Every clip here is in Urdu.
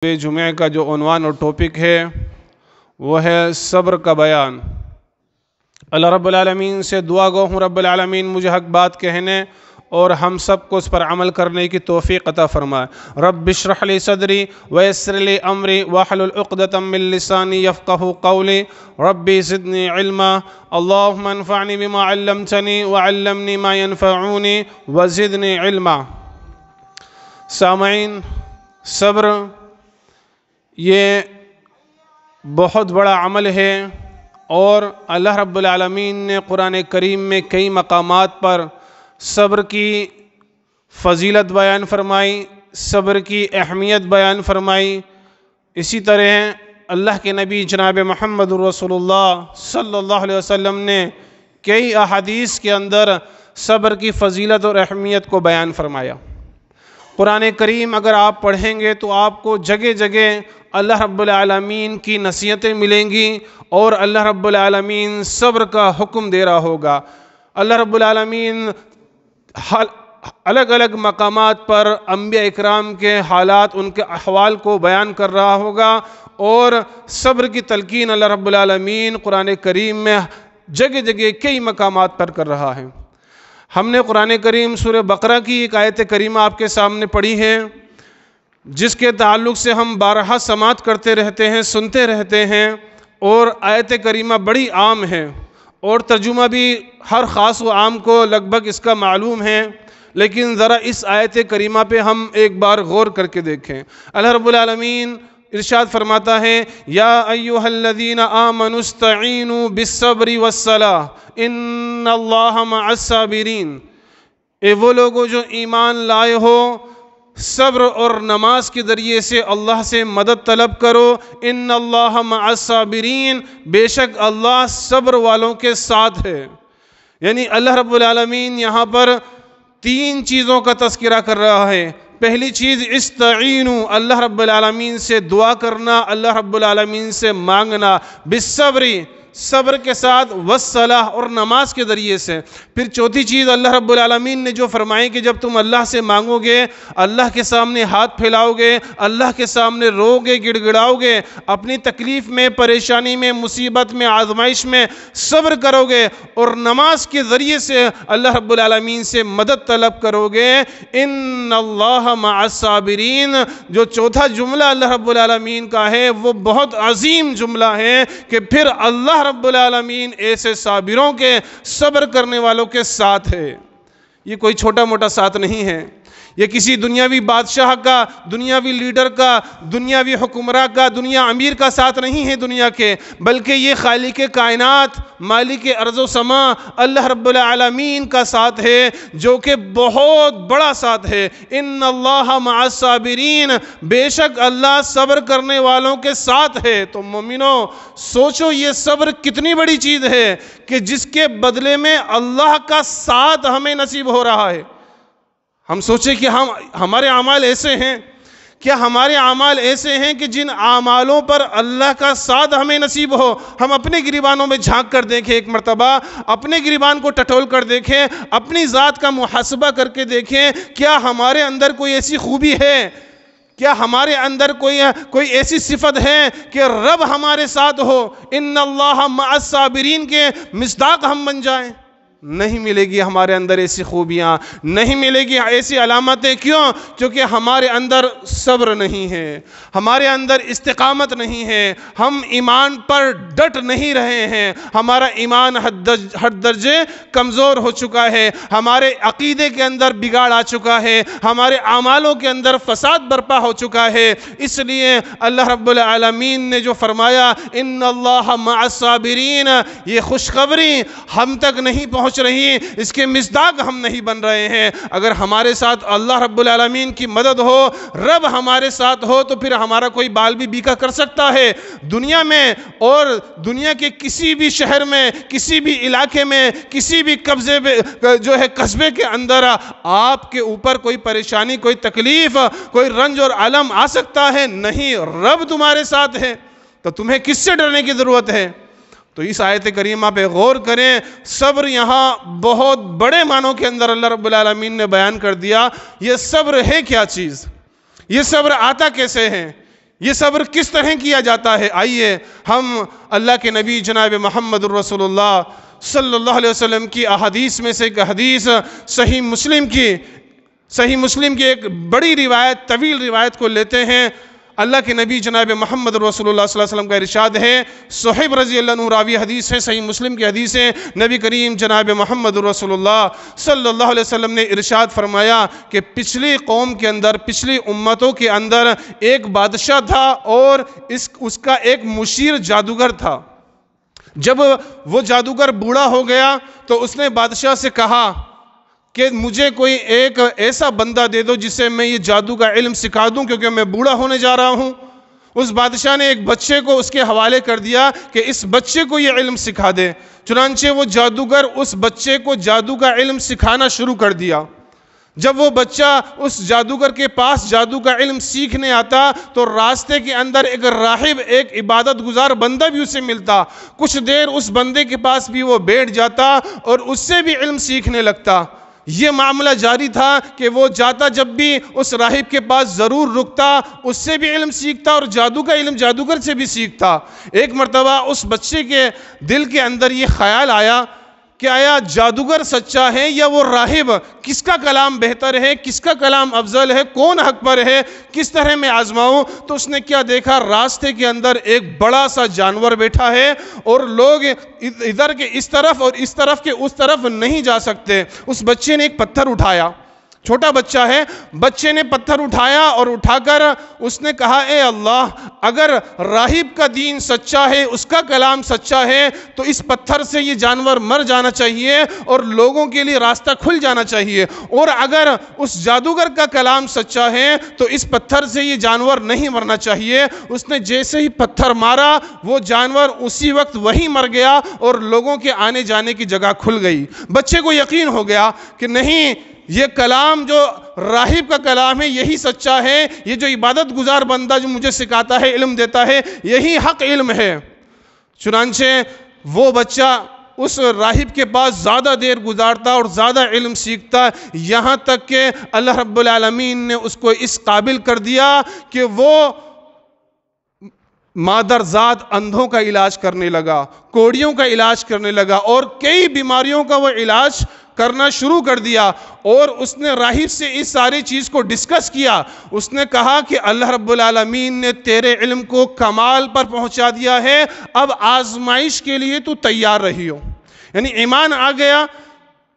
جمعہ کا جو عنوان اور ٹاپک ہے وہ ہے صبر کا بیان۔ اللہ رب العالمین سے دعا گو ہوں رب العالمین مجھے حق بات کہنے اور ہم سب کو اس پر عمل کرنے کی توفیق عطا فرمائے۔ رب اشرح لی صدری ویسر لی امری واحلل عقدۃ من لسانی یفقہوا قولی ربی زدنی علما اللہم انفعنی بما علمتنی وعلمنی ما ینفعونی وزدنی علما۔ سامعین، صبر یہ بہت بڑا عمل ہے اور اللہ رب العالمین نے قرآن کریم میں کئی مقامات پر صبر کی فضیلت بیان فرمائی، صبر کی اہمیت بیان فرمائی۔ اسی طرح اللہ کے نبی جناب محمد رسول اللہ صلی اللہ علیہ وسلم نے کئی احادیث کے اندر صبر کی فضیلت اور اہمیت کو بیان فرمایا۔ قرآن کریم اگر آپ پڑھیں گے تو آپ کو جگہ جگہ اللہ رب العالمین کی نصیحتیں ملیں گی اور اللہ رب العالمین صبر کا حکم دے رہا ہوگا۔ اللہ رب العالمین الگ الگ مقامات پر انبیاء اکرام کے حالات، ان کے احوال کو بیان کر رہا ہوگا اور صبر کی تلقین اللہ رب العالمین قرآن کریم میں جگہ جگہ کئی مقامات پر کر رہا ہے۔ ہم نے قرآن کریم سورہ بقرہ کی ایک آیت کریمہ آپ کے سامنے پڑھی ہے، جس کے تعلق سے ہم بارہا سماعت کرتے رہتے ہیں، سنتے رہتے ہیں، اور آیت کریمہ بڑی عام ہے اور ترجمہ بھی ہر خاص و عام کو لگ بھگ اس کا معلوم ہے، لیکن ذرا اس آیت کریمہ پہ ہم ایک بار غور کر کے دیکھیں۔ اللہ رب العالمین ارشاد فرماتا ہے یا ایھا الذین آمنوا استعینوا بالصبر والصلاۃ ان اللہ مع الصابرین۔ اے وہ لوگوں جو ایمان لائے ہو، صبر اور نماز کے ذریعے سے اللہ سے مدد طلب کرو۔ ان اللہ مع الصابرین، بے شک اللہ صبر والوں کے ساتھ ہے۔ یعنی اللہ رب العالمین یہاں پر تین چیزوں کا تذکرہ کر رہا ہے۔ پہلی چیز استعینوا، اللہ رب العالمین سے دعا کرنا، اللہ رب العالمین سے مانگنا، بالصبر، صبر کے ساتھ، والصلاۃ، اور نماز کے ذریعے سے۔ پھر چوتھی چیز اللہ رب العالمین نے جو فرمائی کہ جب تم اللہ سے مانگو گے، اللہ کے سامنے ہاتھ پھیلاؤ گے، اللہ کے سامنے رو گے، گڑ گڑاؤ گے، اپنی تکلیف میں، پریشانی میں، مصیبت میں، آزمائش میں صبر کرو گے اور نماز کے ذریعے سے اللہ رب العالمین سے مدد طلب کرو گے۔ ان اللہ مع الصابرین، جو چوتھا جملہ اللہ رب العالمین کا ہے وہ بہت عظیم جملہ ہے کہ پھر اللہ رب العالمین ایسے صابروں کے، صبر کرنے والوں کے ساتھ ہے۔ یہ کوئی چھوٹا موٹا ساتھ نہیں ہے، یہ کسی دنیاوی بادشاہ کا، دنیاوی لیڈر کا، دنیاوی حکمراں کا، دنیا امیر کا ساتھ نہیں ہے دنیا کے، بلکہ یہ خالق کائنات، مالک ارض و سما اللہ رب العالمین کا ساتھ ہے، جو کہ بہت بڑا ساتھ ہے۔ ان اللہ مع الصابرین، بے شک اللہ صبر کرنے والوں کے ساتھ ہے۔ تو مومنو، سوچو یہ صبر کتنی بڑی چیز ہے کہ جس کے بدلے میں اللہ کا ساتھ ہمیں نصیب ہو رہا ہے۔ ہم سوچیں کہ ہمارے اعمال ایسے ہیں، کیا ہمارے اعمال ایسے ہیں کہ جن اعمالوں پر اللہ کا ساتھ ہمیں نصیب ہو؟ ہم اپنے گریبانوں میں جھانک کر دیکھیں ایک مرتبہ، اپنے گریبان کو ٹٹول کر دیکھیں، اپنی ذات کا محاسبہ کر کے دیکھیں، کیا ہمارے اندر کوئی ایسی خوبی ہے، کیا ہمارے اندر کوئی ایسی صفت ہے کہ رب ہمارے ساتھ ہو، ان اللہ مع الصابرین کے مصداق ہم بن جائیں؟ نہیں ملے گی ہمارے اندر ایسی خوبیاں، نہیں ملے گی ایسی علامتیں۔ کیوں؟ کیونکہ ہمارے اندر صبر نہیں ہے، ہمارے اندر استقامت نہیں ہے، ہم ایمان پر ڈٹ نہیں رہے ہیں، ہمارا ایمان حد درجے کمزور ہو چکا ہے، ہمارے عقیدے کے اندر بگاڑ آ چکا ہے، ہمارے اعمالوں کے اندر فساد برپا ہو چکا ہے۔ اس لیے اللہ رب العالمین نے جو فرمایا ان اللہ مع الصابرین، یہ خوشخبری ہم تک نہیں پہنچ رہی، اس کے مصداق ہم نہیں بن رہے ہیں۔ اگر ہمارے ساتھ اللہ رب العالمین کی مدد ہو، رب ہمارے ساتھ ہو، تو پھر ہمارا کوئی بال بھی بیکا کر سکتا ہے دنیا میں اور دنیا کے کسی بھی شہر میں، کسی بھی علاقے میں، کسی بھی قصبے کے اندر آپ کے اوپر کوئی پریشانی، کوئی تکلیف، کوئی رنج اور علم آ سکتا ہے؟ نہیں، رب تمہارے ساتھ ہے، تو تمہیں کس سے ڈرنے کی ضرورت ہے؟ تو اس آیت کریمہ پہ غور کریں۔ صبر یہاں بہت بڑے معنوں کے اندر اللہ رب العالمین نے بیان کر دیا۔ یہ صبر ہے کیا چیز؟ یہ صبر آتا کیسے ہے؟ یہ صبر کس طرح کیا جاتا ہے؟ آئیے ہم اللہ کے نبی جناب محمد الرسول اللہ صلی اللہ علیہ وسلم کی احادیث میں سے ایک حدیث صحیح مسلم کی ایک بڑی روایت، طویل روایت کو لیتے ہیں۔ اللہ کے نبی جناب محمد رسول اللہ صلی اللہ علیہ وسلم کا ارشاد ہے، صہیب رضی اللہ عنہ راوی حدیث ہے، صحیح مسلم کی حدیث ہے، نبی کریم جناب محمد رسول اللہ صلی اللہ علیہ وسلم نے ارشاد فرمایا کہ پچھلی قوم کے اندر، پچھلی امتوں کے اندر ایک بادشاہ تھا اور اس کا ایک مشیر جادوگر تھا۔ جب وہ جادوگر بوڑھا ہو گیا تو اس نے بادشاہ سے کہا کہ مجھے کوئی ایک ایسا بندہ دے دو جسے میں یہ جادو کا علم سکھا دوں، کیونکہ میں بوڑھا ہونے جا رہا ہوں۔ اس بادشاہ نے ایک بچے کو اس کے حوالے کر دیا کہ اس بچے کو یہ علم سکھا دے۔ چنانچہ وہ جادوگر اس بچے کو جادو کا علم سکھانا شروع کر دیا۔ جب وہ بچہ اس جادوگر کے پاس جادو کا علم سیکھنے آتا تو راستے کے اندر ایک راہب، ایک عبادت گزار بندہ بھی اسے ملتا۔ کچھ دیر اس بندے کے پاس بھی وہ بیٹھ جاتا اور اس سے بھی علم سیکھنے لگتا۔ یہ معاملہ جاری تھا کہ وہ جاتا جب بھی اس راہب کے پاس ضرور رکتا، اس سے بھی علم سیکھتا اور جادو کا علم جادوگر سے بھی سیکھتا۔ ایک مرتبہ اس بچے کے دل کے اندر یہ خیال آیا کہ آیا جادوگر سچا ہے یا وہ راہب؟ کس کا کلام بہتر ہے، کس کا کلام افضل ہے، کون حق پر ہے، کس طرح میں آزماؤں؟ تو اس نے کیا دیکھا، راستے کے اندر ایک بڑا سا جانور بیٹھا ہے اور لوگ ادھر کے اس طرف اور اس طرف کے اس طرف نہیں جا سکتے۔ اس بچے نے ایک پتھر اٹھایا، چھوٹا بچہ ہے، بچے نے پتھر اٹھایا اور اٹھا کر اس نے کہا، اے اللہ، اگر راہب کا دین سچا ہے، اس کا کلام سچا ہے تو اس پتھر سے یہ جانور مر جانا چاہیے اور لوگوں کے لیے راستہ کھل جانا چاہیے، اور اگر اس جادوگر کا کلام سچا ہے تو اس پتھر سے یہ جانور نہیں مرنا چاہیے۔ اس نے جیسے ہی پتھر مارا وہ جانور اسی وقت وہی مر گیا اور لوگوں کے آنے جانے کی جگہ کھل گئی۔ بچے کو یقین ہو گیا کہ نہیں، یہ کلام جو راہب کا کلام ہے یہی سچا ہے، یہ جو عبادت گزار بندہ جو مجھے سکھاتا ہے، علم دیتا ہے، یہی حق علم ہے۔ چنانچہ وہ بچہ اس راہب کے پاس زیادہ دیر گزارتا اور زیادہ علم سیکھتا، یہاں تک کہ اللہ رب العالمین نے اس کو اس قابل کر دیا کہ وہ مادرزاد اندھوں کا علاج کرنے لگا، کوڑیوں کا علاج کرنے لگا اور کئی بیماریوں کا وہ علاج کرنا شروع کر دیا۔ اور اس نے راہب سے اس ساری چیز کو ڈسکس کیا۔ اس نے کہا کہ اللہ رب العالمین نے تیرے علم کو کمال پر پہنچا دیا ہے، اب آزمائش کے لیے تو تیار رہی ہو۔ یعنی ایمان آ گیا،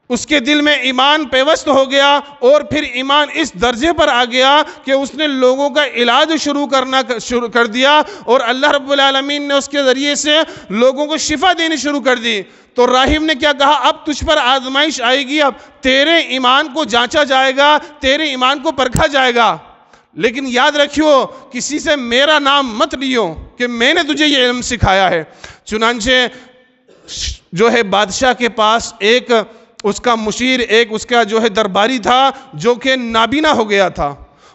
اس کے دل میں ایمان پیوست ہو گیا اور پھر ایمان اس درجے پر آ گیا کہ اس نے لوگوں کا علاج شروع کر دیا اور اللہ رب العالمین نے اس کے ذریعے سے لوگوں کو شفا دینی شروع کر دی۔ تو راہب نے کیا کہا، اب تجھ پر آزمائش آئے گی، اب تیرے ایمان کو جانچا جائے گا، تیرے ایمان کو پرکھا جائے گا، لیکن یاد رکھیو کسی سے میرا نام مت لیو کہ میں نے تجھے یہ علم سکھایا ہے۔ چنانچہ جو ہے بادشاہ کے پاس ایک اس کا مشیر، ایک اس کا جو ہے درباری تھا جو کہ نابینا ہو گیا تھا۔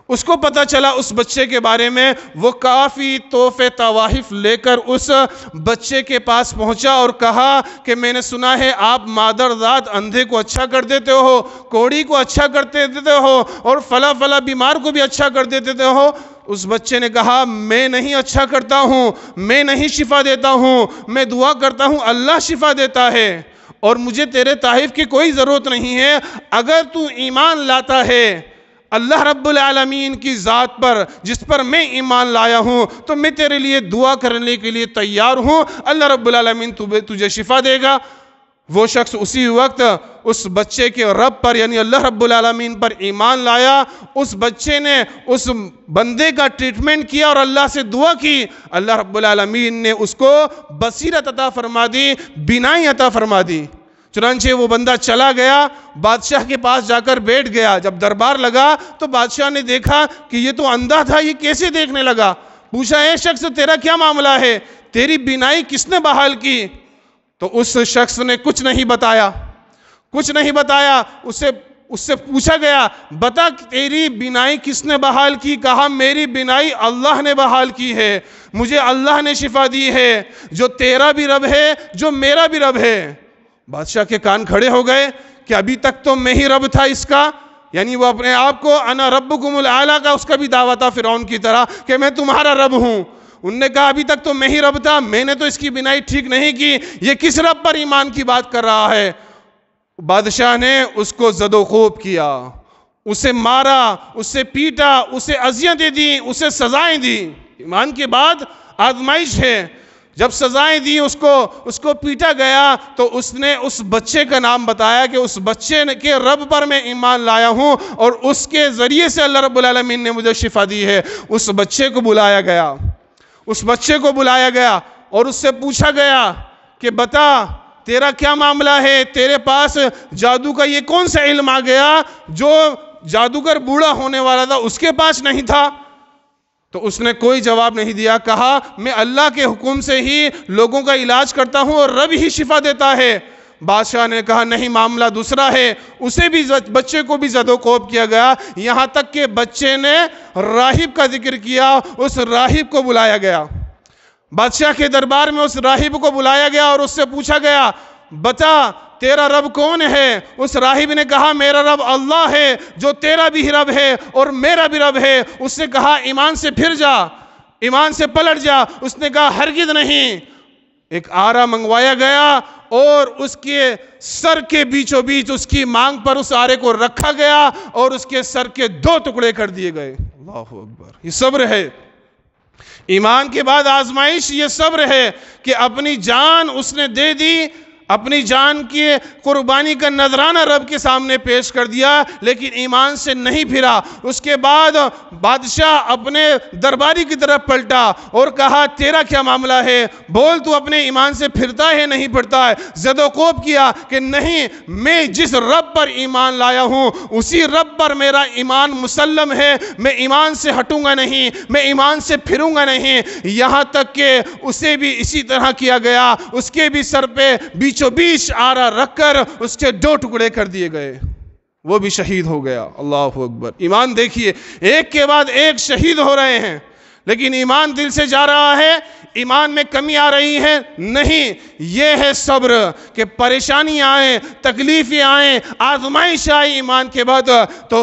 اس کو پتہ چلا اس بچے کے بارے میں، وہ کافی تحفے تواحف لے کر اس بچے کے پاس پہنچا اور کہا کہ میں نے سنا ہے آپ مادرزاد اندھے کو اچھا کر دیتے ہو، کوڑی کو اچھا کر دیتے ہو اور فلاں بیمار کو بھی اچھا کر دیتے ہو۔ اس بچے نے کہا، میں نہیں اچھا کرتا ہوں، میں نہیں شفا دیتا ہوں، میں دعا کرتا ہوں اللہ شفا دیتا ہے اور مجھے تیرے تحائف کی کوئی ضرورت نہیں ہے۔ اگر تو ایمان لاتا ہے اللہ رب العالمین کی ذات پر جس پر میں ایمان لایا ہوں تو میں تیرے لیے دعا کرنے کے لیے تیار ہوں، اللہ رب العالمین تجھے شفا دے گا۔ وہ شخص اسی وقت اس بچے کے رب پر یعنی اللہ رب العالمین پر ایمان لایا۔ اس بچے نے اس بندے کا ٹریٹمنٹ کیا اور اللہ سے دعا کی، اللہ رب العالمین نے اس کو بصیرت عطا فرما دی، بینائی عطا فرما دی۔ چنانچہ وہ بندہ چلا گیا، بادشاہ کے پاس جا کر بیٹھ گیا۔ جب دربار لگا تو بادشاہ نے دیکھا کہ یہ تو اندھا تھا، یہ کیسے دیکھنے لگا؟ پوچھا، اے شخص تیرا کیا معاملہ ہے؟ تیری بینائی کس نے بحال کی؟ تو اس شخص نے کچھ نہیں بتایا۔ اس سے پوچھا گیا، بتا تیری بینائی کس نے بحال کی؟ کہا، میری بینائی اللہ نے بحال کی ہے، مجھے اللہ نے شفا دی ہے، جو تیرا بھی رب ہے، جو میرا بھی رب ہے۔ بادشاہ کے کان کھڑے ہو گئے کہ ابھی تک تو میں ہی رب تھا اس کا، یعنی وہ اپنے آپ کو انا ربکم الاعلیٰ کا اس کا بھی دعویٰ تھا فرعون کی طرح کہ میں تمہارا رب ہوں. انہوں نے کہا ابھی تک تو میں ہی رب تھا, میں نے تو اس کی بنائی ٹھیک نہیں کی, یہ کس رب پر ایمان کی بات کر رہا ہے. بادشاہ نے اس کو زد و خوب کیا, اسے مارا, اسے پیٹا, اسے اذیتیں دیں, اسے سزائیں دیں. ایمان کے بعد آزمائش ہے. جب سزائیں دی اس کو پیٹا گیا تو اس نے اس بچے کا نام بتایا کہ اس بچے کے رب پر میں ایمان لایا ہوں اور اس کے ذریعے سے اللہ رب العالمین نے مجھے شفا دی ہے. اس بچے کو بلایا گیا اور اس سے پوچھا گیا کہ بتا تیرا کیا معاملہ ہے, تیرے پاس جادو کا یہ کون سا علم آ گیا جو جادوگر بوڑھا ہونے والا تھا اس کے پاس نہیں تھا. تو اس نے کوئی جواب نہیں دیا, کہا میں اللہ کے حکم سے ہی لوگوں کا علاج کرتا ہوں اور رب ہی شفا دیتا ہے. بادشاہ نے کہا نہیں, معاملہ دوسرا ہے. اسے بھی بچے کو بھی زد و کوب کیا گیا, یہاں تک کہ بچے نے راہب کا ذکر کیا. اس راہب کو بلایا گیا, بادشاہ کے دربار میں اس راہب کو بلایا گیا اور اس سے پوچھا گیا بتا تیرا رب کون ہے. اس راہب نے کہا میرا رب اللہ ہے جو تیرا بھی رب ہے اور میرا بھی رب ہے. اس نے کہا ایمان سے پھر جا, ایمان سے پلٹ جا. اس نے کہا ہرگز نہیں. ایک آرا منگوایا گیا اور اس کے سر کے بیچوں بیچ اس کی مانگ پر اس آرے کو رکھا گیا اور اس کے سر کے 2 ٹکڑے کر دیے گئے. اللہ اکبر. یہ صبر ہے. ایمان کے بعد آزمائش یہ صبر ہے کہ اپنی جان اس نے دے دی, اپنی جان کی قربانی کا نذرانہ رب کے سامنے پیش کر دیا, لیکن ایمان سے نہیں پھرا. اس کے بعد بادشاہ اپنے درباری کی طرف پلٹا اور کہا تیرا کیا معاملہ ہے, بول تو اپنے ایمان سے پھرتا ہے نہیں پھرتا ہے. زد و کوب کیا کہ نہیں, میں جس رب پر ایمان لایا ہوں اسی رب پر میرا ایمان مسلم ہے, میں ایمان سے ہٹوں گا نہیں, میں ایمان سے پھروں گا نہیں. یہاں تک کہ اسے بھی اسی طرح کیا گیا, اس کے بھی سر پہ بیچ آرا رکھ کر اس کے 2 ٹکڑے کر دیے گئے, وہ بھی شہید ہو گیا. اللہ اکبر. ایمان دیکھیے, ایک کے بعد ایک شہید ہو رہے ہیں, لیکن ایمان دل سے جا رہا ہے, ایمان میں کمی آ رہی ہے نہیں. یہ ہے صبر کہ پریشانیاں آئیں, تکلیفیں آئیں, آزمائش آئیں ایمان کے بعد تو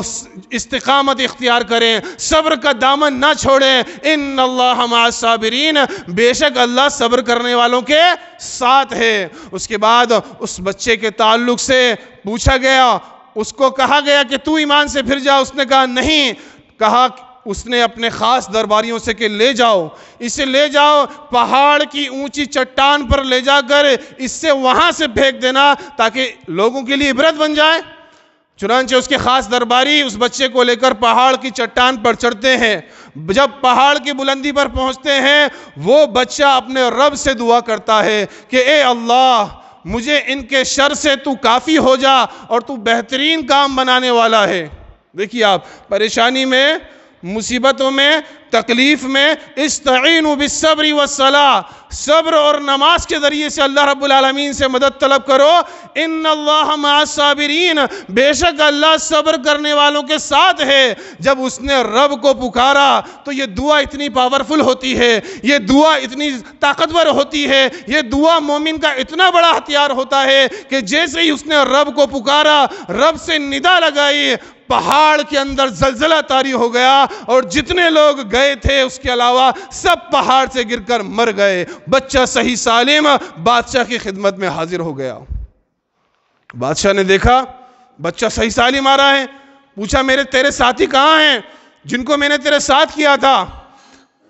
استقامت اختیار کریں, صبر کا دامن نہ چھوڑیں. ان اللہ مع الصابرین, بے شک اللہ صبر کرنے والوں کے ساتھ ہے. اس کے بعد اس بچے کے تعلق سے پوچھا گیا, اس کو کہا گیا کہ تو ایمان سے پھر جا. اس نے کہا نہیں. کہا اس نے اپنے خاص درباریوں سے کہ لے جاؤ, اسے لے جاؤ پہاڑ کی اونچی چٹان پر لے جا کر اس سے وہاں سے پھینک دینا تاکہ لوگوں کے لیے عبرت بن جائے. چنانچہ اس کے خاص درباری اس بچے کو لے کر پہاڑ کی چٹان پر چڑھتے ہیں. جب پہاڑ کی بلندی پر پہنچتے ہیں وہ بچہ اپنے رب سے دعا کرتا ہے کہ اے اللہ مجھے ان کے شر سے تو کافی ہو جا اور تو بہترین کام بنانے والا ہے. دیکھیے آپ, پریشانی میں, مصیبتوں میں, تکلیف میں استعینوا بالصبر والصلاۃ, صبر اور نماز کے ذریعے سے اللہ رب العالمین سے مدد طلب کرو. ان اللہ مع الصابرین, بے شک اللہ صبر کرنے والوں کے ساتھ ہے. جب اس نے رب کو پکارا تو یہ دعا اتنی پاورفل ہوتی ہے, یہ دعا اتنی طاقتور ہوتی ہے, یہ دعا مومن کا اتنا بڑا ہتھیار ہوتا ہے کہ جیسے ہی اس نے رب کو پکارا, رب سے ندا لگائی, پہاڑ کے اندر زلزلہ طاری ہو گیا اور جتنے لوگ گئے تھے اس کے علاوہ سب پہاڑ سے گر کر مر گئے. بچہ صحیح سالم بادشاہ کی خدمت میں حاضر ہو گیا. بادشاہ نے دیکھا بچہ صحیح سالم آ رہا ہے, پوچھا تیرے ساتھی کہاں ہیں جن کو میں نے تیرے ساتھ کیا تھا؟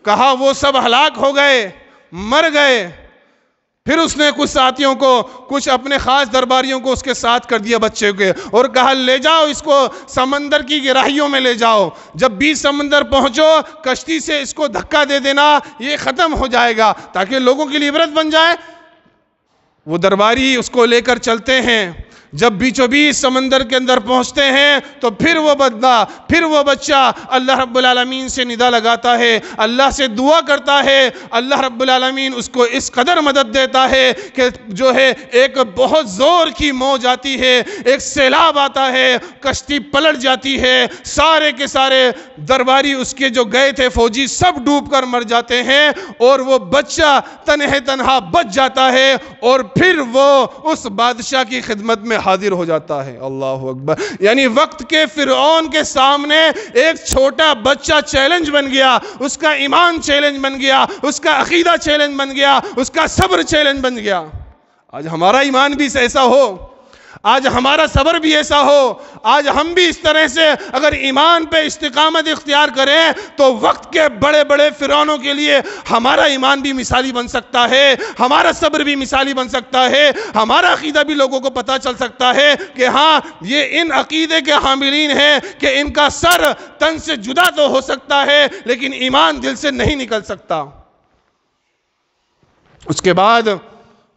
کہا وہ سب ہلاک ہو گئے, مر گئے. پھر اس نے کچھ ساتھیوں کو, کچھ اپنے خاص درباریوں کو اس کے ساتھ کر دیا بچے کے, اور کہا لے جاؤ اس کو سمندر کی گہرائیوں میں لے جاؤ, جب بیچ سمندر پہنچو کشتی سے اس کو دھکا دے دینا, یہ ختم ہو جائے گا تاکہ لوگوں کے لیے عبرت بن جائے. وہ درباری اس کو لے کر چلتے ہیں. جب بیچوں بیچ سمندر کے اندر پہنچتے ہیں تو پھر وہ بندہ, پھر وہ بچہ اللہ رب العالمین سے ندا لگاتا ہے, اللہ سے دعا کرتا ہے. اللہ رب العالمین اس کو اس قدر مدد دیتا ہے کہ جو ہے ایک بہت زور کی موج آتی ہے, ایک سیلاب آتا ہے, کشتی پلٹ جاتی ہے, سارے کے سارے درباری اس کے جو گئے تھے فوجی سب ڈوب کر مر جاتے ہیں اور وہ بچہ تنہا بچ جاتا ہے. اور پھر وہ اس بادشاہ کی خدمت میں حاضر ہو جاتا ہے۔ اللہ اکبر، یعنی وقت کے فرعون کے سامنے ایک چھوٹا بچہ چیلنج بن گیا، اس کا ایمان چیلنج بن گیا، اس کا عقیدہ چیلنج بن گیا، اس کا صبر چیلنج بن گیا۔ آج ہمارا ایمان بھی ایسا ہو، آج ہمارا صبر بھی ایسا ہو، آج ہم بھی اس طرح سے اگر ایمان پہ استقامت اختیار کریں تو وقت کے بڑے بڑے فرعونوں کے لیے ہمارا ایمان بھی مثالی بن سکتا ہے، ہمارا صبر بھی مثالی بن سکتا ہے، ہمارا عقیدہ بھی لوگوں کو پتہ چل سکتا ہے کہ ہاں یہ ان عقیدے کے حاملین ہیں کہ ان کا سر تن سے جدا تو ہو سکتا ہے لیکن ایمان دل سے نہیں نکل سکتا۔ اس کے بعد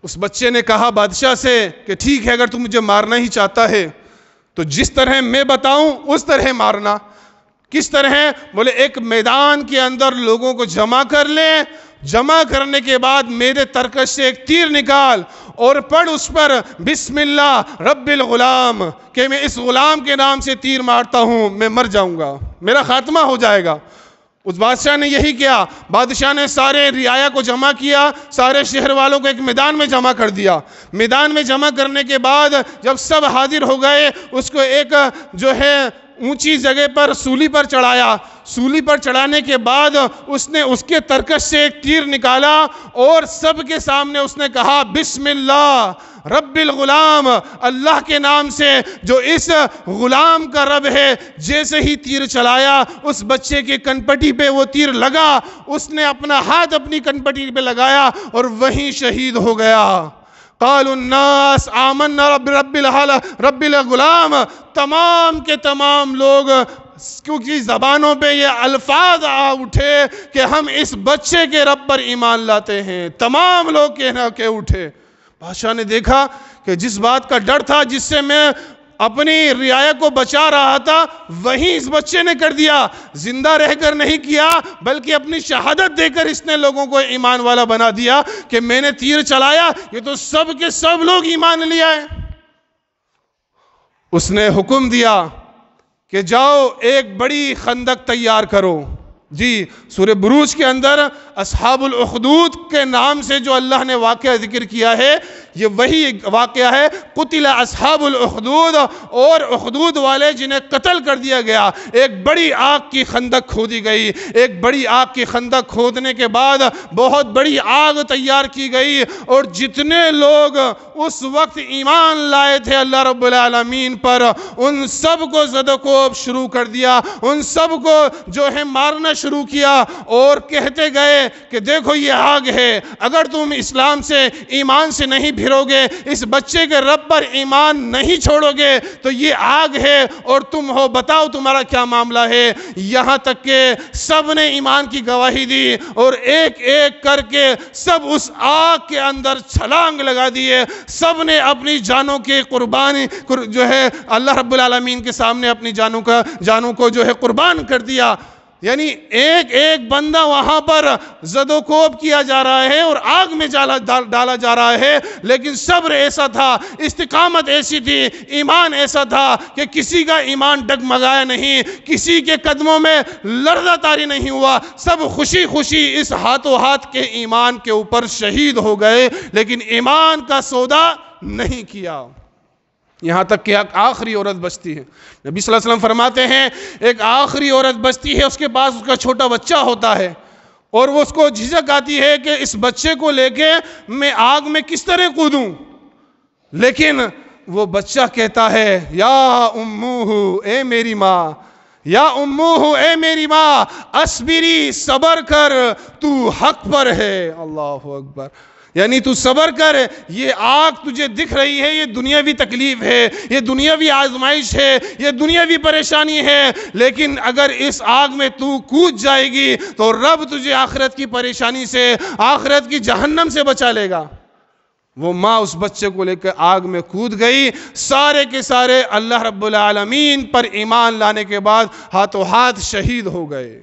اس بچے نے کہا بادشاہ سے کہ ٹھیک ہے، اگر تم مجھے مارنا ہی چاہتا ہے تو جس طرح میں بتاؤں اس طرح مارنا۔ کس طرح؟ بولے ایک میدان کے اندر لوگوں کو جمع کر لے، جمع کرنے کے بعد میرے ترکش سے ایک تیر نکال اور پڑھ اس پر بسم اللہ رب الغلام، کہ میں اس غلام کے نام سے تیر مارتا ہوں، میں مر جاؤں گا، میرا خاتمہ ہو جائے گا۔ اس بادشاہ نے یہی کیا، بادشاہ نے سارے رعایا کو جمع کیا، سارے شہر والوں کو ایک میدان میں جمع کر دیا۔ میدان میں جمع کرنے کے بعد جب سب حاضر ہو گئے، اس کو ایک جو ہے اونچی جگہ پر سولی پر چڑھایا۔ سولی پر چڑھانے کے بعد اس نے اس کے ترکش سے ایک تیر نکالا اور سب کے سامنے اس نے کہا بسم اللہ رب الغلام، اللہ کے نام سے جو اس غلام کا رب ہے۔ جیسے ہی تیر چلایا اس بچے کے کنپٹی پہ وہ تیر لگا، اس نے اپنا ہاتھ اپنی کنپٹی پہ لگایا اور وہیں شہید ہو گیا۔ قال الناس آمنا رب الغلام، تمام کے تمام لوگ کیونکہ زبانوں پہ یہ الفاظ آ اٹھے کہ ہم اس بچے کے رب پر ایمان لاتے ہیں، تمام لوگ کہنا کہ اٹھے۔ بادشاہ نے دیکھا کہ جس بات کا ڈر تھا، جس سے میں اپنی رعایا کو بچا رہا تھا، وہیں اس بچے نے کر دیا۔ زندہ رہ کر نہیں کیا بلکہ اپنی شہادت دے کر اس نے لوگوں کو ایمان والا بنا دیا کہ میں نے تیر چلایا، یہ تو سب کے سب لوگ ایمان لے آئے۔ اس نے حکم دیا کہ جاؤ ایک بڑی خندق تیار کرو۔ جی سورہ بروج کے اندر اصحاب الاخدود کے نام سے جو اللہ نے واقعہ ذکر کیا ہے، یہ وہی واقعہ ہے، قتل اصحاب الاخدود، اور اخدود والے جنہیں قتل کر دیا گیا۔ ایک بڑی آگ کی خندق کھودی گئی، ایک بڑی آگ کی خندق کھودنے کے بعد بہت بڑی آگ تیار کی گئی، اور جتنے لوگ اس وقت ایمان لائے تھے اللہ رب العالمین پر، ان سب کو زد و کوب شروع کر دیا، ان سب کو جو ہے مارنا شروع کیا، اور کہتے گئے کہ دیکھو یہ آگ ہے، اگر تم اسلام سے ایمان سے نہیں پھرو گے، اس بچے کے رب پر ایمان نہیں چھوڑو گے تو یہ آگ ہے اور تم ہو، بتاؤ تمہارا کیا معاملہ ہے۔ یہاں تک کہ سب نے ایمان کی گواہی دی اور ایک ایک کر کے سب اس آگ کے اندر چھلانگ لگا دیے، سب نے اپنی جانوں کی قربانی جو ہے اللہ رب العالمین کے سامنے اپنی جانوں کو جو ہے قربان کر دیا۔ یعنی ایک ایک بندہ وہاں پر زد و کوب کیا جا رہا ہے اور آگ میں ڈالا جا رہا ہے، لیکن صبر ایسا تھا، استقامت ایسی تھی، ایمان ایسا تھا کہ کسی کا ایمان ڈگمگایا نہیں، کسی کے قدموں میں لرزہ طاری نہیں ہوا، سب خوشی خوشی اس ہاتھوں ہاتھ کے ایمان کے اوپر شہید ہو گئے، لیکن ایمان کا سودا نہیں کیا۔ یہاں تک کہ ایک آخری عورت بچتی ہے، نبی صلی اللہ علیہ وسلم فرماتے ہیں ایک آخری عورت بچتی ہے، اس کے پاس اس کا چھوٹا بچہ ہوتا ہے، اور وہ اس کو جھجک آتی ہے کہ اس بچے کو لے کے میں آگ میں کس طرح کودوں، لیکن وہ بچہ کہتا ہے یا اموہ، اے میری ماں، یا اموہ، اے میری ماں، اسبری، صبر کر، تو حق پر ہے۔ اللہ اکبر، یعنی تو صبر کر، یہ آگ تجھے دکھ رہی ہے، یہ دنیاوی تکلیف ہے، یہ دنیاوی آزمائش ہے، یہ دنیاوی پریشانی ہے، لیکن اگر اس آگ میں تو کود جائے گی تو رب تجھے آخرت کی پریشانی سے، آخرت کی جہنم سے بچا لے گا۔ وہ ماں اس بچے کو لے کر آگ میں کود گئی، سارے کے سارے اللہ رب العالمین پر ایمان لانے کے بعد ہاتھوں ہاتھ شہید ہو گئے۔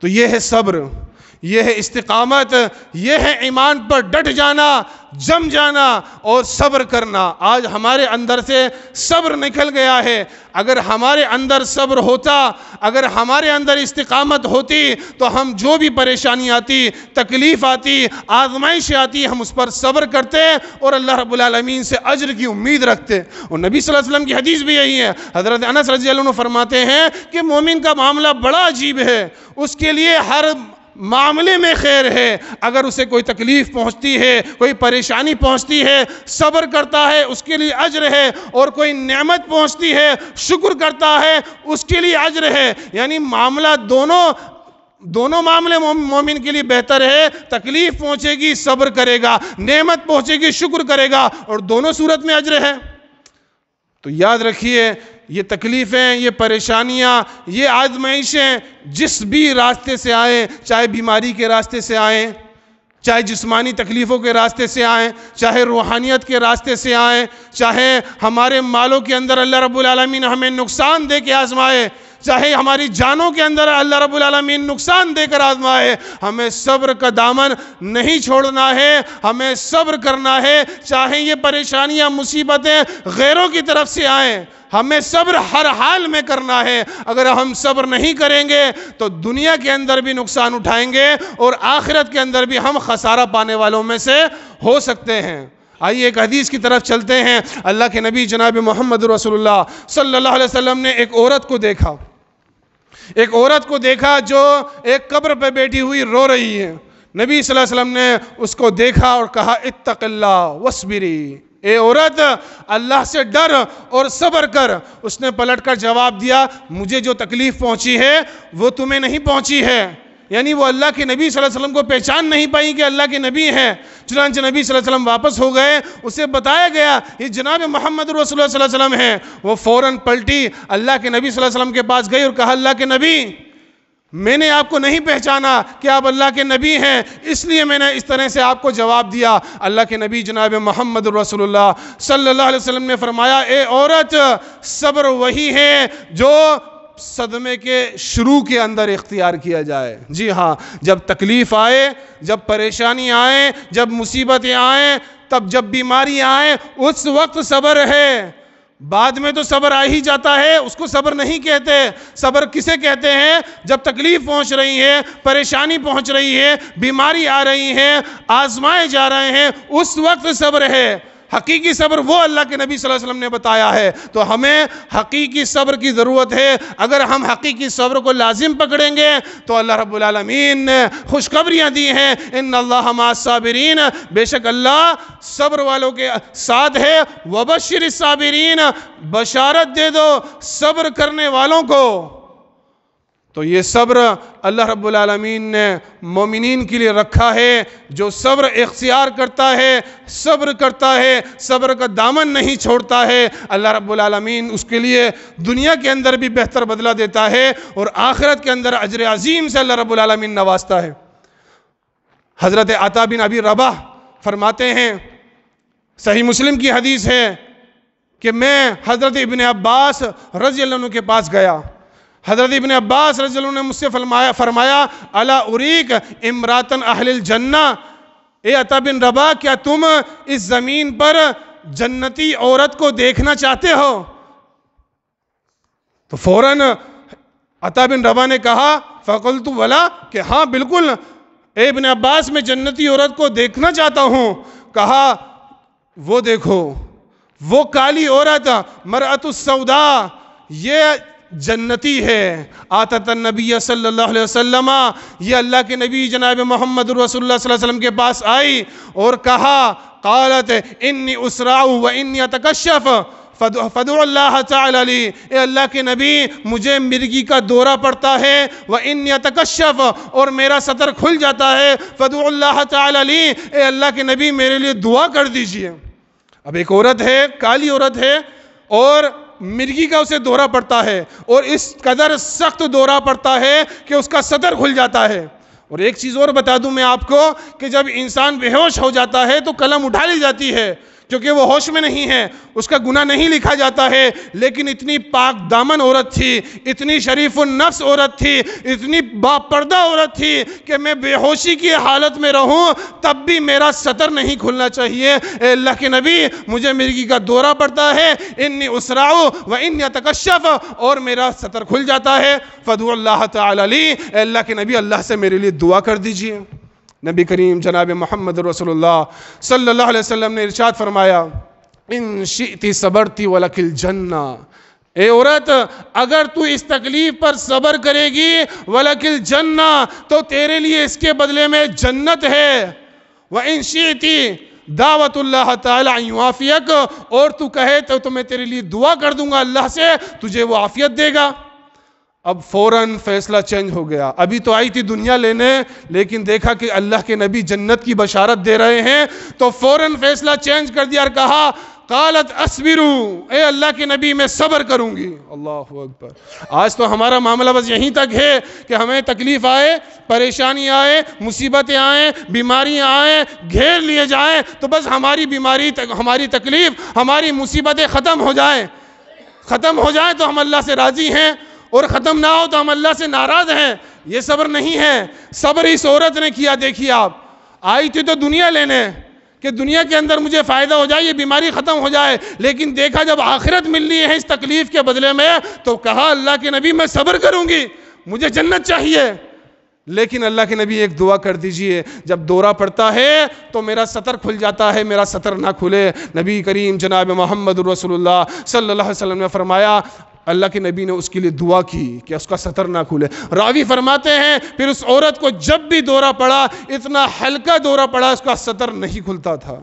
تو یہ ہے صبر، یہ ہے استقامت، یہ ہے ایمان پر ڈٹ جانا، جم جانا اور صبر کرنا۔ آج ہمارے اندر سے صبر نکل گیا ہے۔ اگر ہمارے اندر صبر ہوتا، اگر ہمارے اندر استقامت ہوتی تو ہم جو بھی پریشانی آتی، تکلیف آتی، آزمائش آتی، ہم اس پر صبر کرتے اور اللہ رب العالمین سے اجر کی امید رکھتے۔ اور نبی صلی اللہ علیہ وسلم کی حدیث بھی یہی ہے۔ حضرت انس رضی اللہ عنہ فرماتے ہیں کہ مومن کا معاملہ بڑا عجیب ہے، اس کے لیے ہر معاملے میں خیر ہے۔ اگر اسے کوئی تکلیف پہنچتی ہے، کوئی پریشانی پہنچتی ہے، صبر کرتا ہے، اس کے لیے اجر ہے، اور کوئی نعمت پہنچتی ہے، شکر کرتا ہے، اس کے لیے اجر ہے۔ یعنی معاملہ دونوں معاملے مومن کے لیے بہتر ہے۔ تکلیف پہنچے گی صبر کرے گا، نعمت پہنچے گی شکر کرے گا، اور دونوں صورت میں اجر ہے۔ تو یاد رکھیے، یہ تکلیفیں، یہ پریشانیاں، یہ آزمائشیں جس بھی راستے سے آئیں، چاہے بیماری کے راستے سے آئیں، چاہے جسمانی تکلیفوں کے راستے سے آئیں، چاہے روحانیت کے راستے سے آئیں، چاہے ہمارے مالوں کے اندر اللہ رب العالمین ہمیں نقصان دے کے آزمائے، چاہے ہماری جانوں کے اندر اللہ رب العالمین نقصان دے کر آزمائے، ہمیں صبر کا دامن نہیں چھوڑنا ہے، ہمیں صبر کرنا ہے۔ چاہے یہ پریشانیاں، مصیبتیں غیروں کی طرف سے آئیں، ہمیں صبر ہر حال میں کرنا ہے۔ اگر ہم صبر نہیں کریں گے تو دنیا کے اندر بھی نقصان اٹھائیں گے اور آخرت کے اندر بھی ہم خسارہ پانے والوں میں سے ہو سکتے ہیں۔ آئیے ایک حدیث کی طرف چلتے ہیں۔ اللہ کے نبی جناب محمد رسول اللہ صلی اللہ علیہ وسلم نے ایک عورت کو دیکھا جو ایک قبر پہ بیٹھی ہوئی رو رہی ہے۔ نبی صلی اللہ علیہ وسلم نے اس کو دیکھا اور کہا اتق اللہ واسبری، اے عورت اللہ سے ڈر اور صبر کر۔ اس نے پلٹ کر جواب دیا، مجھے جو تکلیف پہنچی ہے وہ تمہیں نہیں پہنچی ہے۔ یعنی وہ اللہ کے نبی صلی اللہ علیہ وسلم کو پہچان نہیں پائی کہ اللہ کے نبی ہیں۔ چنانچہ نبی صلی اللہ علیہ وسلم واپس ہو گئے، اسے بتایا گیا یہ جناب محمد رسول اللہ صلی اللہ علیہ وسلم ہیں۔ وہ فوراً پلٹی، اللہ کے نبی صلی اللہ علیہ وسلم کے پاس گئی اور کہا، اللہ کے نبی، میں نے آپ کو نہیں پہچانا کہ آپ اللہ کے نبی ہیں، اس لیے میں نے اس طرح سے آپ کو جواب دیا۔ اللہ کے نبی جناب محمد رسول اللہ صلی اللہ علیہ وسلم نے فرمایا، اے عورت، صبر وہی ہے جو صدمے کے شروع کے اندر اختیار کیا جائے۔ جی ہاں، جب تکلیف آئے، جب پریشانی آئے، جب مصیبتیں آئیں، تب جب بیماری آئے، اس وقت صبر ہے۔ بعد میں تو صبر آ ہی جاتا ہے، اس کو صبر نہیں کہتے۔ صبر کسے کہتے ہیں؟ جب تکلیف پہنچ رہی ہے، پریشانی پہنچ رہی ہے، بیماری آ رہی ہے، آزمائے جا رہے ہیں، اس وقت صبر ہے۔ حقیقی صبر وہ اللہ کے نبی صلی اللہ علیہ وسلم نے بتایا ہے۔ تو ہمیں حقیقی صبر کی ضرورت ہے۔ اگر ہم حقیقی صبر کو لازم پکڑیں گے تو اللہ رب العالمین نے خوشخبریاں دی ہیں، ان اللہ مع الصابرین، بے شک اللہ صبر والوں کے ساتھ ہے۔ وبشر الصابرین، بشارت دے دو صبر کرنے والوں کو۔ تو یہ صبر اللہ رب العالمین نے مومنین کے لیے رکھا ہے۔ جو صبر اختیار کرتا ہے، صبر کرتا ہے، صبر کا دامن نہیں چھوڑتا ہے، اللہ رب العالمین اس کے لیے دنیا کے اندر بھی بہتر بدلہ دیتا ہے اور آخرت کے اندر اجر عظیم سے اللہ رب العالمین نوازتا ہے۔ حضرت عطا بن ابی رباح فرماتے ہیں، صحیح مسلم کی حدیث ہے کہ میں حضرت ابن عباس رضی اللہ عنہ کے پاس گیا۔ حضرت ابن عباس رضی اللہ عنہ نے مجھ سے فرمایا، الا اریک امراتن اہل الجنہ، اے عطا بن رباح، کیا تم اس زمین پر جنتی عورت کو دیکھنا چاہتے ہو؟ تو فوراً عطا بن رباح نے کہا، فقلت ولا، کہ ہاں بالکل اے ابن عباس، میں جنتی عورت کو دیکھنا چاہتا ہوں۔ کہا، وہ دیکھو، وہ کالی عورت، مرأۃ السوداء، یہ جنتی ہے۔ آتت النبی صلی اللہ علیہ وسلم، یہ اللہ کے نبی جناب محمد رسول اللہ صلی اللہ علیہ وسلم کے پاس آئی اور کہا، قالت انی اسراع و انی اتکشف فدعو اللہ تعالی لی، اے اللہ کے نبی، مجھے مرگی کا دورہ پڑتا ہے، وانی اتکشف، اور میرا سطر کھل جاتا ہے، فدعو اللہ تعالی لی، اے اللہ کے نبی میرے لیے دعا کر دیجئے۔ اب ایک عورت ہے، کالی عورت ہے، اور مرگی کا اسے دورہ پڑتا ہے، اور اس قدر سخت دورہ پڑتا ہے کہ اس کا صدر کھل جاتا ہے۔ اور ایک چیز اور بتا دوں میں آپ کو کہ جب انسان بے ہوش ہو جاتا ہے تو قلم اٹھا لی جاتی ہے، کیونکہ وہ ہوش میں نہیں ہے، اس کا گناہ نہیں لکھا جاتا ہے، لیکن اتنی پاک دامن عورت تھی، اتنی شریف النفس عورت تھی، اتنی با پردہ عورت تھی کہ میں بے ہوشی کی حالت میں رہوں تب بھی میرا سطر نہیں کھلنا چاہیے۔ اے اللہ کے نبی، مجھے مرگی کا دورہ پڑتا ہے، انی اسرعو و انی اتکشف، اور میرا سطر کھل جاتا ہے، فدعو اللہ تعالی لی، اے اللہ کے نبی اللہ سے میرے لیے دعا کر دیجئے۔ نبی کریم جناب محمد رسول اللہ صلی اللہ علیہ وسلم نے ارشاد فرمایا، ان شئتی صبرتی ولک الجنہ، اے عورت اگر تو اس تکلیف پر صبر کرے گی وَلَكِ الْجَنَّةِ تو تیرے لیے اس کے بدلے میں جنت ہے۔ وَإِن شِئْتِ دعوت اللہ تعالی ان یعافیک، اور تو کہے تو میں تیرے لیے دعا کر دوں گا اللہ سے، تجھے وہ عافیت دے گا۔ اب فوراً فیصلہ چینج ہو گیا۔ ابھی تو آئی تھی دنیا لینے، لیکن دیکھا کہ اللہ کے نبی جنت کی بشارت دے رہے ہیں تو فوراً فیصلہ چینج کر دیا اور کہا قالت اصبروا، اے اللہ کے نبی میں صبر کروں گی۔ اللہ اکبر۔ آج تو ہمارا معاملہ بس یہیں تک ہے کہ ہمیں تکلیف آئے، پریشانی آئے، مصیبتیں آئیں، بیماریاں آئیں، گھیر لیے جائیں تو بس ہماری بیماری، ہماری تکلیف، ہماری مصیبتیں ختم ہو جائیں تو ہم اللہ سے راضی ہیں، اور ختم نہ ہو تو ہم اللہ سے ناراض ہیں۔ یہ صبر نہیں ہے۔ صبر اس عورت نے کیا۔ دیکھیے آپ، آئی تھی تو دنیا لینے کہ دنیا کے اندر مجھے فائدہ ہو جائے، یہ بیماری ختم ہو جائے، لیکن دیکھا جب آخرت ملنی ہے اس تکلیف کے بدلے میں تو کہا اللہ کے نبی میں صبر کروں گی، مجھے جنت چاہیے۔ لیکن اللہ کے نبی ایک دعا کر دیجئے، جب دورہ پڑتا ہے تو میرا سطر کھل جاتا ہے، میرا سطر نہ کھلے۔ نبی کریم جناب محمد رسول اللہ صلی اللہ علیہ وسلم نے فرمایا، اللہ کے نبی نے اس کے لیے دعا کی کہ اس کا سطر نہ کھلے۔ راوی فرماتے ہیں پھر اس عورت کو جب بھی دورہ پڑا، اتنا ہلکا دورہ پڑا، اس کا سطر نہیں کھلتا تھا۔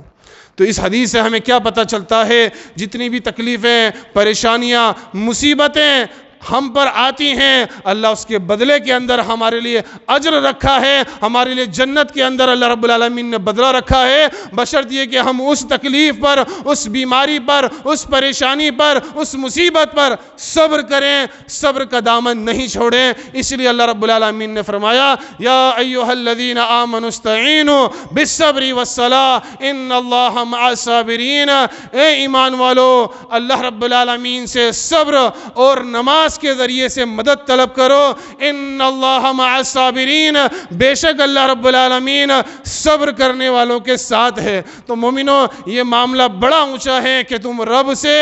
تو اس حدیث سے ہمیں کیا پتہ چلتا ہے؟ جتنی بھی تکلیفیں، پریشانیاں، مصیبتیں ہم پر آتی ہیں، اللہ اس کے بدلے کے اندر ہمارے لیے اجر رکھا ہے، ہمارے لیے جنت کے اندر اللہ رب العالمین نے بدلہ رکھا ہے، بشرط یہ کہ ہم اس تکلیف پر، اس بیماری پر، اس پریشانی پر، اس مصیبت پر صبر کریں، صبر کا دامن نہیں چھوڑیں۔ اس لیے اللہ رب العالمین نے فرمایا، یا ایھا الذین آمنوا استعینوا بالصبر والصلاۃ ان اللہ مع الصابرین، اے ایمان والو اللہ رب العالمین سے صبر اور نماز کے ذریعے سے مدد طلب کرو۔ ان اللہ مع الصابرین، بے شک اللہ رب العالمین صبر کرنے والوں کے ساتھ ہے۔ تو مومنو، یہ معاملہ بڑا اونچا ہے کہ تم رب سے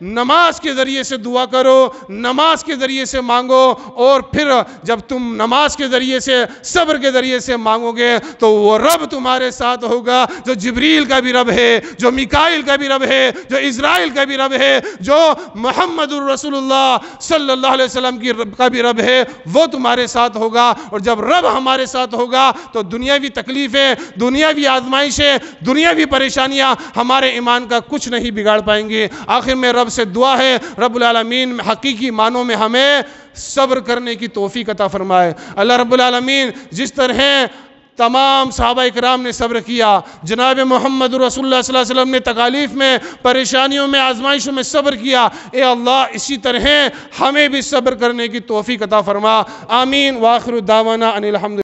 نماز کے ذریعے سے دعا کرو، نماز کے ذریعے سے مانگو، اور پھر جب تم نماز کے ذریعے سے، صبر کے ذریعے سے مانگو گے تو وہ رب تمہارے ساتھ ہوگا جو جبریل کا بھی رب ہے، جو میکائیل کا بھی رب ہے، جو اسرائیل کا بھی رب ہے، جو محمد الرسول اللہ صلی اللہ علیہ وسلم کی رب کا بھی رب ہے، وہ تمہارے ساتھ ہوگا۔ اور جب رب ہمارے ساتھ ہوگا تو دنیاوی تکلیفیں، دنیاوی آزمائشیں، دنیاوی پریشانیاں ہمارے ایمان کا کچھ نہیں بگاڑ پائیں گے۔ آخر میں رب سے دعا ہے رب العالمین حقیقی معنوں میں ہمیں صبر کرنے کی توفیق عطا فرمائے۔ اللہ رب العالمین جس طرح تمام صحابہ اکرام نے صبر کیا، جناب محمد رسول اللہ صلی اللہ علیہ وسلم نے تکالیف میں، پریشانیوں میں، آزمائشوں میں صبر کیا، اے اللہ اسی طرح ہمیں بھی صبر کرنے کی توفیق عطا فرما۔ آمین۔ وآخر دعوانا ان الحمد